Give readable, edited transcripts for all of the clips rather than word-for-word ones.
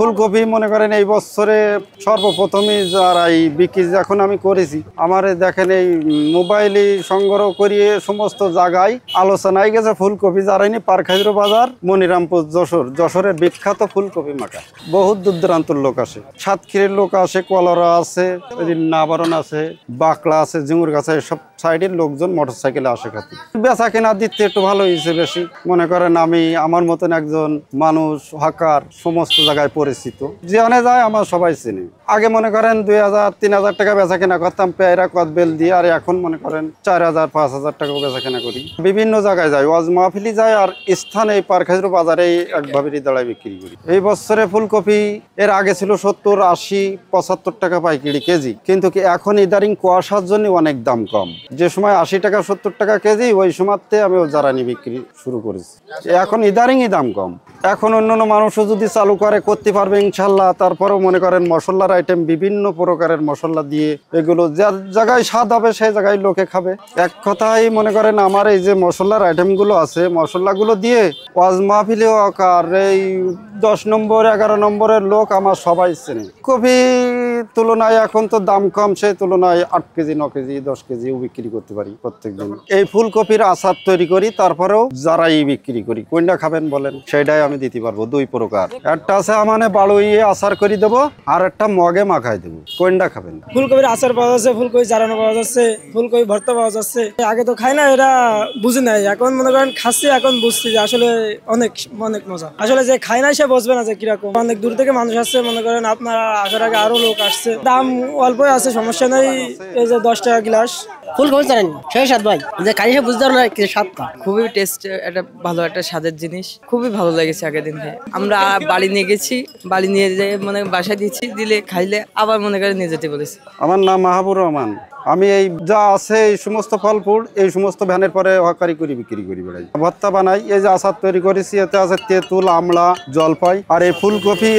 ফুলকপি মনে করেন এই বছরে সর্বপ্রথমই যারা এই বিক্রি যখন আমি করেছি আমার দেখেন এই মোবাইলে সংগ্রহ করিয়ে সমস্ত জায়গায় আলোচনায় গেছে ফুলকপি যারাইনি পারখাইজুর বাজার মনিরামপুর যশোরের বিখ্যাত ফুলকপি মাখা বহুত দূর দূরান্তর লোক আসে, সাতক্ষীরের লোক আসে, কলরা আছে, নাবারণ আছে, বাকলা আছে, জিঙুর গাছ সব সাইডের লোকজন মোটরসাইকেলে আসে খাতে। বেচা কেনা দিতে একটু ভালো হয়েছে বেশি। মনে করেন আমি আমার মতন একজন মানুষ হকার সমস্ত জায়গায় পরিচিত, যেখানে যায় আমার সবাই চিনি। আগে মনে করেন 2000-3000 টাকা বেচা কেনা করতাম পেয়ারা কদবেল দিয়ে, আর এখন মনে করেন 4000-5000 টাকাও বেচা কেনা করি। বিভিন্ন জায়গায় যাই, ওয়াজ মাহফিলি যায়, আর স্থানে এই পারখাইজুর বাজারে একভাবে দাঁড়ায় বিক্রি করি। এই বছরে ফুলকপি এর আগে ছিল 70-80-75 টাকা পাইকারি কেজি, কিন্তু এখন ইদারিং কুয়াশার জন্য অনেক দাম কম। যে সময় 80-70 টাকা কেজি ওই সময়তে আমি জ্বালানি বিক্রি শুরু করেছি। এখন ইদারিংই দাম কম। এখন অন্যান্য মানুষও যদি চালু করতে পারবে ইনশাল্লাহ। তারপরেও মনে করেন মশলার আইটেম বিভিন্ন প্রকারের মশলা দিয়ে এগুলো যার জায়গায় স্বাদ হবে সেই জায়গায় লোকে খাবে। এক কথায় মনে করেন আমার এই যে মশলার আইটেমগুলো আছে মশলাগুলো দিয়ে ওয়াজ মাহফিলে হোক আর এই 10 নম্বর 11 নম্বরের লোক আমার সবাই চেনে। কপি তুলনায় এখন তো দাম কম, সেই তুলনায় 8 কেজি 9 কেজি 10 কেজিও বিক্রি করতে পারি প্রত্যেকদিন। এই ফুলকপির আচার তৈরি করি, তারপরেও যারাই বিক্রি করি। কোনটা খাবেন বলেন সেটাই আমি দিতে পারবো। 2 প্রকার, একটা আছে মানে বাড়ুইয়ে আচার করে দেবো, আর একটা মগে মাখাই দেবো। কোনটা খাবেন? ফুলকপির আচার পাওয়া যাচ্ছে, ফুলকপি জারানো পাওয়া যাচ্ছে, ফুলকপি ভর্তা পাওয়া যাচ্ছে। আগে তো খাই না, এরা বুঝে নাই, এখন মনে করেন খাচ্ছি, এখন বুঝছি যে আসলে অনেক অনেক মজা। আসলে যে খাই না সে বুঝবে না যে কিরকম। অনেক দূর থেকে মানুষ আসছে, মনে করেন আপনারা আসার আগে আরো লোক আসছে। দাম অল্পই আছে, সমস্যা নেই। এই যে 10 টাকা গ্লাস ফুলকপি জানেন সেই স্বাদ ভাই, যে খাই সে বুঝতে পারো না কি স্বাদটা। খুবই টেস্ট, একটা ভালো একটা স্বাদের জিনিস, খুবই ভালো লেগেছে আগের দিন থেকে। আমরা বাড়ি নিয়ে গেছি, বাড়ি নিয়ে যেয়ে মানে বাসায় দিচ্ছি, দিলে খাইলে আবার মনে করে নিয়ে যেতে বলেছি। আমার নাম মাহাবুর রহমান। আমি এই যা আছে এই সমস্ত ফল ফুল এই সমস্ত ভ্যানের পরে হকারি করে বিক্রি করি বেড়াই। ভর্তা বানাই, এই যে আচার তৈরি করেছি, এতে আছে তেঁতুল, আমলা, জলপাই। আর এই ফুলকপি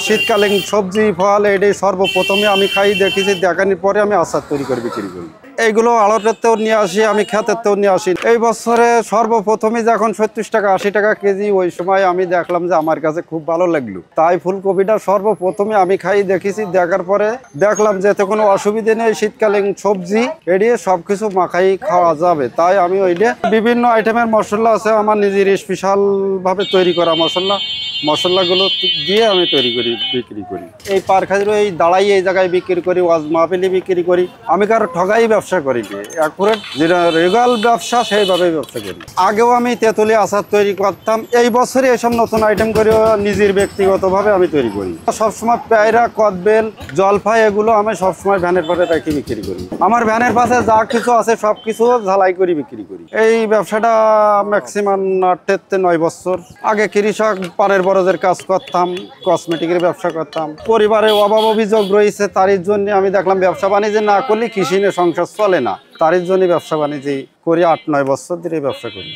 শীতকালীন সবজি ফল এটাই সর্বপ্রথমে আমি খাই দেখেছি, দেখানোর পরে আমি আচার তৈরি করে বিক্রি করি। এইগুলো আড়তেও নিয়ে আসি, আমি খেতেও নিয়ে আসি। এই বছরে সর্বপ্রথমে যখন 70 টাকা 80 টাকা কেজি, ওই সময় আমি দেখলাম যে আমার কাছে খুব ভালো লাগলো, তাই ফুলকপিটা সর্বপ্রথমে আমি খাই দেখেছি। দেখার পরে দেখলাম যে এতে কোনো অসুবিধে নেই, শীতকালীন সবজি এড়িয়ে সবকিছু মাখাই খাওয়া যাবে। তাই আমি ওইটা বিভিন্ন আইটেমের মশলা আছে আমার নিজের স্পেশাল ভাবে তৈরি করা মশলাগুলো দিয়ে আমি তৈরি করি, বিক্রি করি। এই পারখাইজুর এই দাঁড়াই এই জায়গায় বিক্রি করি, ওয়াজ মাহফিলে বিক্রি করি। আমি কারো ঠগাই ব্যবসা করি, অ্যাকুরেট যেটা রেগাল ব্যবসা সেইভাবেই ব্যবসা করি। আগেও আমি তেঁতুলি আচার তৈরি করতাম, এই বছরে এসব নতুন আইটেম করে নিজের ব্যক্তিগতভাবে আমি তৈরি করি। সবসময় পেয়ারা কদবেল জলপাই এগুলো আমি সবসময় ভ্যানের পাশে রেখে বিক্রি করি। আমার ভ্যানের পাশে যা কিছু আছে সব কিছু ঝালাই করে বিক্রি করি। এই ব্যবসাটা ম্যাক্সিমাম 8-9 বছর আগে কৃষক পানের বরজের কাজ করতাম, কসমেটিকের ব্যবসা করতাম। পরিবারে অভাব অভিযোগ রয়েছে, তার জন্য আমি দেখলাম ব্যবসা বাণিজ্য না করলে কৃষি নিয়ে সংসার চলে না। তার জন্য ব্যবসা বাণিজ্য করি, 8-9 বছর ধরে ব্যবসা করি।